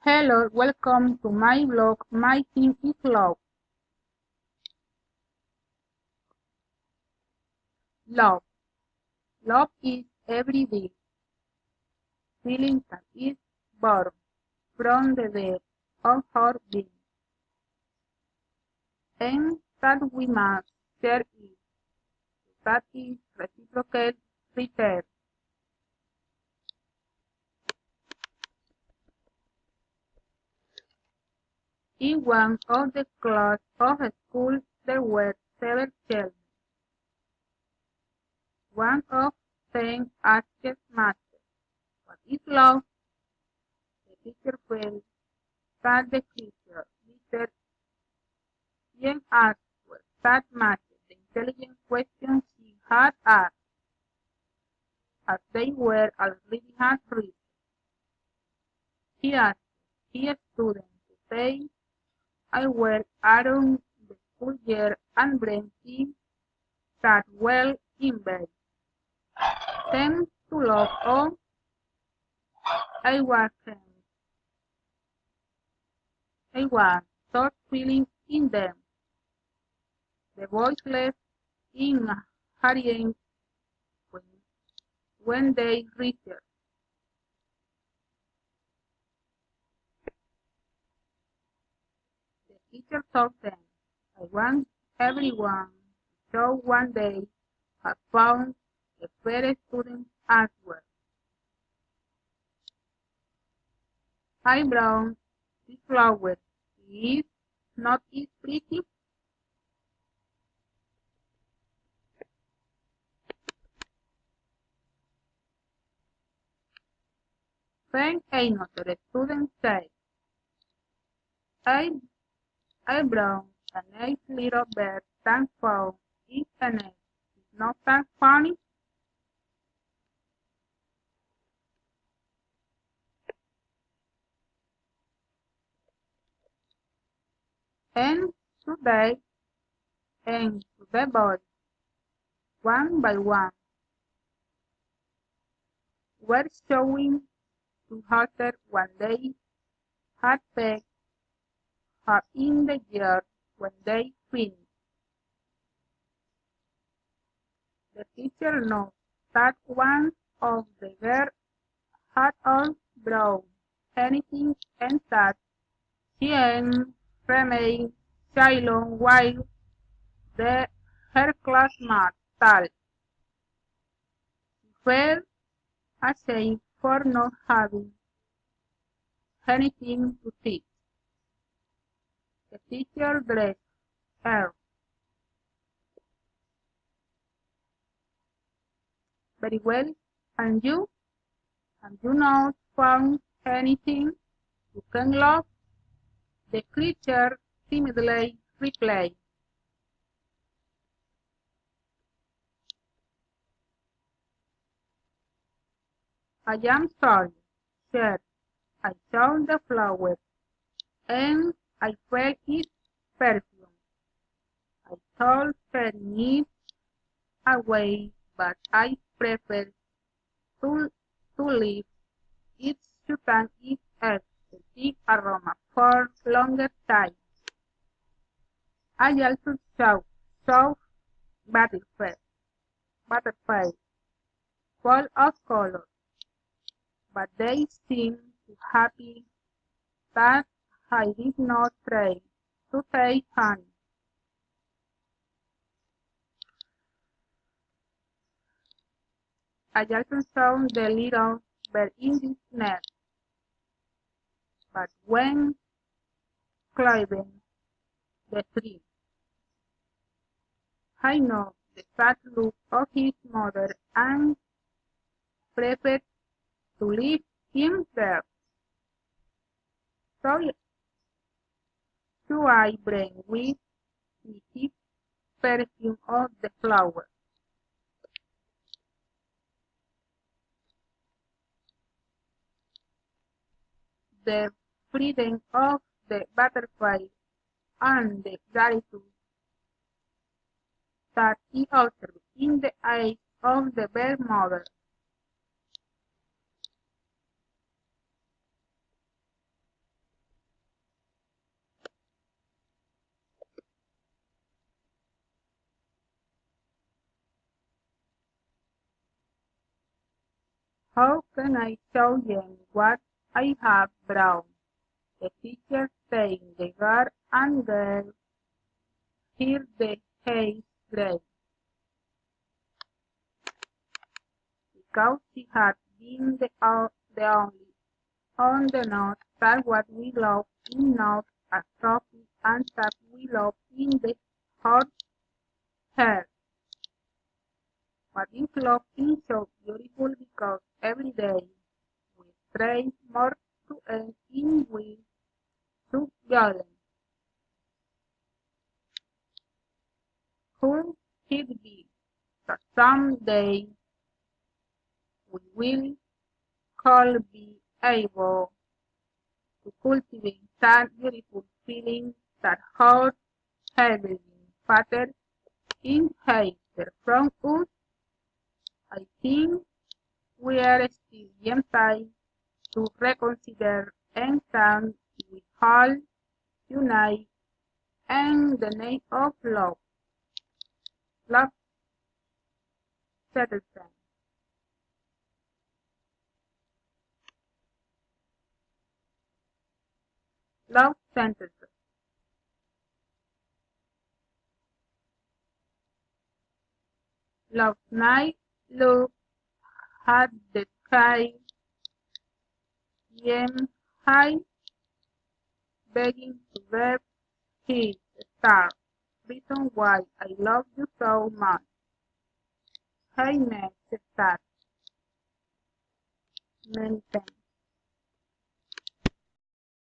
Hello, welcome to my blog. My theme is love. Love. Love is every big feeling that is born from the depth of our being, and that we must share it. That is reciprocal return. In one of the class of school there were 7 children. One of them asked master, "What is love?" The teacher felt that the creature Mr. Ian asked that matched the intelligent questions she had asked, as they were already had written. He asked his students to say, "I will around the school year and bring him that well in bed. Then to love all, I was thought feeling in them." The boys left in hurrying when they reached. The teacher told them, "I want everyone to show one day has found a fair student as well. I brought this flower. Is not it pretty?" Then another student said, I, I brought a nice little bird that found in a nest. Is not that funny? And today, and to the boys, one by one, were showing to Hunter when they had pegged her in the yard when they finished. The teacher noticed that one of the girls had all brought anything and that she remained silent while her classmate talked. She felt ashamed for not having anything to teach. The teacher dressed her. "Very well, and you? Have you not found anything you can love?" the creature timidly replied. "I am sorry, sir. I saw the flower, and I felt its perfume. I thought turning it away, but I prefer to leave it to thank it as a deep aroma for longer time. I also saw butterflies, full of color, but they seemed so happy that I did not try to take honey. I also saw the little bird in this nest, but when climbing the tree, I know the sad look of his mother and preferred to leave him there. So I bring with me the perfume of the flower." The freedom of the butterfly and the gratitude that he uttered in the eyes of the bird mother. How can I show them what I have drawn? The teacher saying the girl and girl hear the haze gray, because she had been the only on the note that what we love in note as softly and that we love in the hot hair. What is love is so beautiful because every day we strive more to end in with to violence. Could it be that someday we will all be able to cultivate that beautiful feeling that holds heavily patterned in hatred from us? I think we are still in time to reconsider and come with all unite in the name of love. Love settles them. Love sentences. Last night looked at the sky aim high, begging to grab his star. Reason why I love you so much. I met that many times.